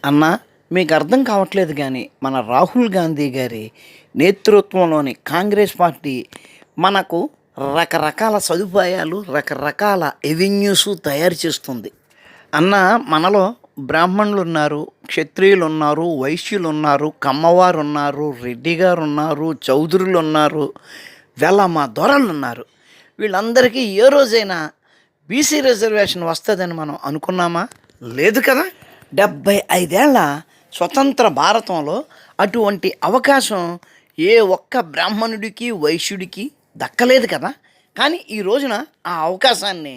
అన్న మీకు అర్థం కావట్లేదు కానీ మన రాహుల్ గాంధీ గారి నేతృత్వంలోని కాంగ్రెస్ పార్టీ మనకు రకరకాల సదుపాయాలు రకరకాల ఎవెన్యూస్ తయారు చేస్తుంది అన్న. మనలో బ్రాహ్మణులు ఉన్నారు, క్షత్రియులు ఉన్నారు, వైశ్యులు ఉన్నారు, కమ్మవారు ఉన్నారు, రెడ్డి గారు ఉన్నారు, చౌదరులు ఉన్నారు, మా దొరలు ఉన్నారు. వీళ్ళందరికీ ఏ రోజైనా బీసీ రిజర్వేషన్ వస్తుందని మనం అనుకున్నామా? లేదు కదా. 75 ఏళ్ల స్వతంత్ర భారతంలో అటువంటి అవకాశం ఏ ఒక్క బ్రాహ్మణుడికి వైశ్యుడికి దక్కలేదు కదా. కానీ ఈ రోజున ఆ అవకాశాన్ని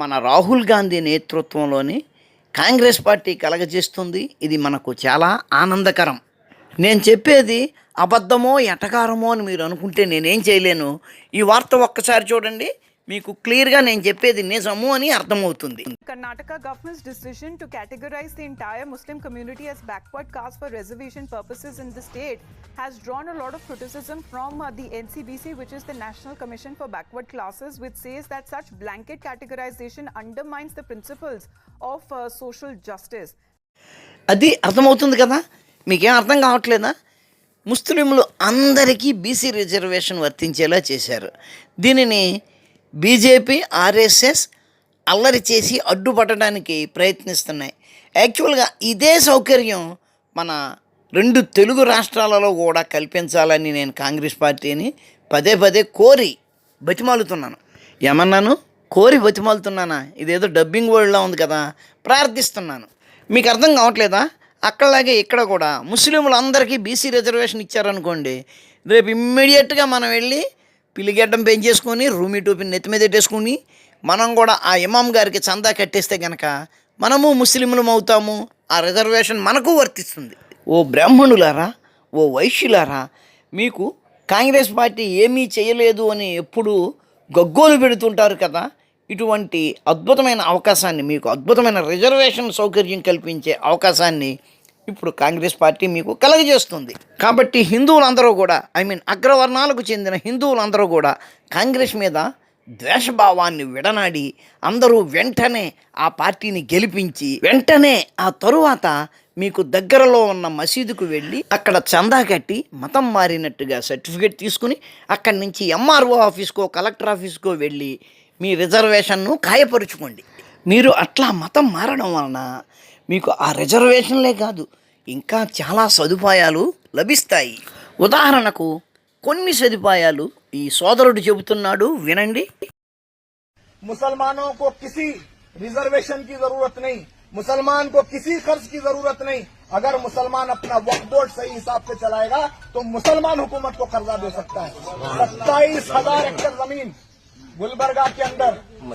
మన రాహుల్ గాంధీ నేతృత్వంలోని కాంగ్రెస్ పార్టీ కలగజేస్తుంది. ఇది మనకు చాలా ఆనందకరం. నేను చెప్పేది అబద్ధమో ఎటకారమో అని మీరు అనుకుంటే నేనేం చేయలేను. ఈ వార్త ఒక్కసారి చూడండి, మీకు క్లియర్గా నేను చెప్పేది నిజము అని అర్థమవుతుంది. Karnataka government's decision to categorize the entire Muslim community as backward caste for reservation purposes in the state has drawn a lot of criticism from the NCBC, which is the National Commission for Backward Classes, which says that such blanket categorization undermines the principles of social justice. అది అర్థమవుతుంది కదా. మీకేం అర్థం కావట్లేదా? ముస్లింలు అందరికీ BC reservation వర్తించేలా చేశారు. దీనిని బీజేపీ, ఆర్ఎస్ఎస్ అల్లరి చేసి అడ్డుపట్టడానికి ప్రయత్నిస్తున్నాయి. యాక్చువల్గా ఇదే సౌకర్యం మన 2 తెలుగు రాష్ట్రాలలో కూడా కల్పించాలని నేను కాంగ్రెస్ పార్టీని పదే పదే కోరి బతిమాలుతున్నాను. ఏమన్నాను? కోరి బతిమాలుతున్నానా? ఇదేదో డబ్బింగ్ వర్డ్లా ఉంది కదా. ప్రార్థిస్తున్నాను. మీకు అర్థం కావట్లేదా? అక్కడలాగే ఇక్కడ కూడా ముస్లింలందరికీ బీసీ రిజర్వేషన్ ఇచ్చారనుకోండి, రేపు ఇమ్మీడియట్గా మనం వెళ్ళి పిల్లిగడ్డం పెంచేసుకొని రూమీ టోపీని నెత్తి మీద పెట్టేసుకుని మనం కూడా ఆ ఇమాం గారికి చందా కట్టేస్తే కనుక మనము ముస్లింలం అవుతాము. ఆ రిజర్వేషన్ మనకు వర్తిస్తుంది. ఓ బ్రాహ్మణులారా, ఓ వైశ్యులారా, మీకు కాంగ్రెస్ పార్టీ ఏమీ చేయలేదు అని ఎప్పుడు గగ్గోలు పెడుతుంటారు కదా. ఇటువంటి అద్భుతమైన అవకాశాన్ని, మీకు అద్భుతమైన రిజర్వేషన్ సౌకర్యం కల్పించే అవకాశాన్ని ఇప్పుడు కాంగ్రెస్ పార్టీ మీకు కలగజేస్తుంది. కాబట్టి హిందువులందరూ కూడా, అగ్రవర్ణాలకు చెందిన హిందువులందరూ కూడా కాంగ్రెస్ మీద ద్వేషభావాన్ని విడనాడి అందరూ వెంటనే ఆ పార్టీని గెలిపించి వెంటనే ఆ తరువాత మీకు దగ్గరలో ఉన్న మసీదుకు వెళ్ళి అక్కడ చందా కట్టి మతం మారినట్టుగా సర్టిఫికేట్ తీసుకుని అక్కడి నుంచి ఎంఆర్ఓ ఆఫీస్కో కలెక్టర్ ఆఫీస్కో వెళ్ళి మీ రిజర్వేషన్ను ఖాయపరుచుకోండి. మీరు అట్లా మతం మారడం వలన మీకు ఆ రిజర్వేషన్లే కాదు ఇంకా చాలా సదుపాయాలు లభిస్తాయి. ఉదాహరణకు కొన్ని సదుపాయాలు ఈ సోదరుడు చెబుతున్నాడు, వినండి. मुसलमानों को किसी रिजर्वेशन की जरूरत नहीं, मुसलमान को किसी खर्च की जरूरत नहीं. अगर मुसलमान अपना वक्फ बोर्ड सही हिसाब से चलाएगा तो मुसलमान हुकूमत को कर्जा दे सकता है. 27,000 एकड़ जमीन गुलबर्गा के अंदर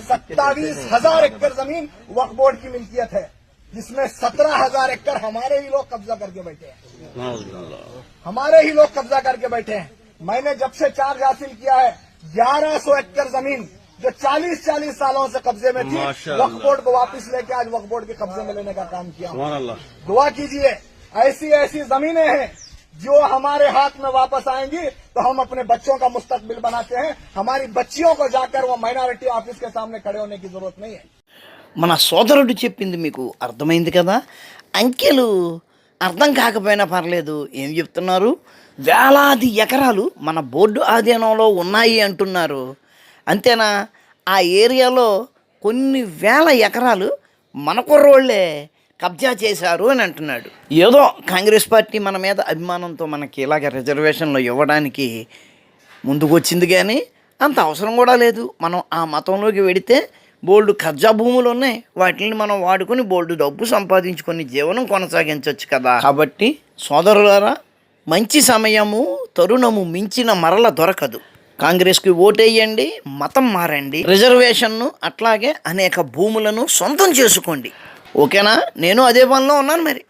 27,000 एकड़ जमीन वक्फ बोर्ड की मिल्कियत है, जिसमें 17,000 एकड़ हमारे ही लोग कब्जा करके बैठे हैं. हमारे ही लोग कब्जा करके बैठे हैं. मैंने जब से चार्ज हासिल किया है 1100 एकड़ जमीन जो 40 सालों से कब्जे में थी, वक्फ बोर्ड को वापस लेके आज वक्फ बोर्ड के कब्जे में लेने का काम किया. दुआ कीजिए, ऐसी ऐसी जमीनें हैं जो हमारे हाथ में वापस आएंगी तो हम अपने बच्चों का मुस्तकबिल बनाते हैं. हमारी बच्चियों को जाकर वो माइनॉरिटी ऑफिस के सामने खड़े होने की जरूरत नहीं है. మన సోదరుడు చెప్పింది మీకు అర్థమైంది కదా. అంకెలు అర్థం కాకపోయినా పర్లేదు. ఏం చెప్తున్నారు? వేలాది ఎకరాలు మన బోర్డు ఆధీనంలో ఉన్నాయి అంటున్నారు. అంతేనా? ఆ ఏరియాలో కొన్ని వేల ఎకరాలు మన కుర్రోళ్ళే కబ్జా చేశారు అని అంటున్నాడు. ఏదో కాంగ్రెస్ పార్టీ మన మీద అభిమానంతో మనకి ఇలాగ రిజర్వేషన్లు ఇవ్వడానికి ముందుకు వచ్చింది, కానీ అంత అవసరం కూడా లేదు. మనం ఆ మతంలోకి వెడితే బోల్డు కబ్జా భూములు ఉన్నాయి, వాటిని మనం వాడుకొని బోల్డు డబ్బు సంపాదించుకొని జీవనం కొనసాగించవచ్చు కదా. కాబట్టి సోదరులారా, మంచి సమయము తరుణము మించిన మరల దొరకదు. కాంగ్రెస్కి ఓటేయండి, మతం మారండి, రిజర్వేషన్ను అట్లాగే అనేక భూములను సొంతం చేసుకోండి. ఓకేనా? నేను అదే పనిలో ఉన్నాను మరి.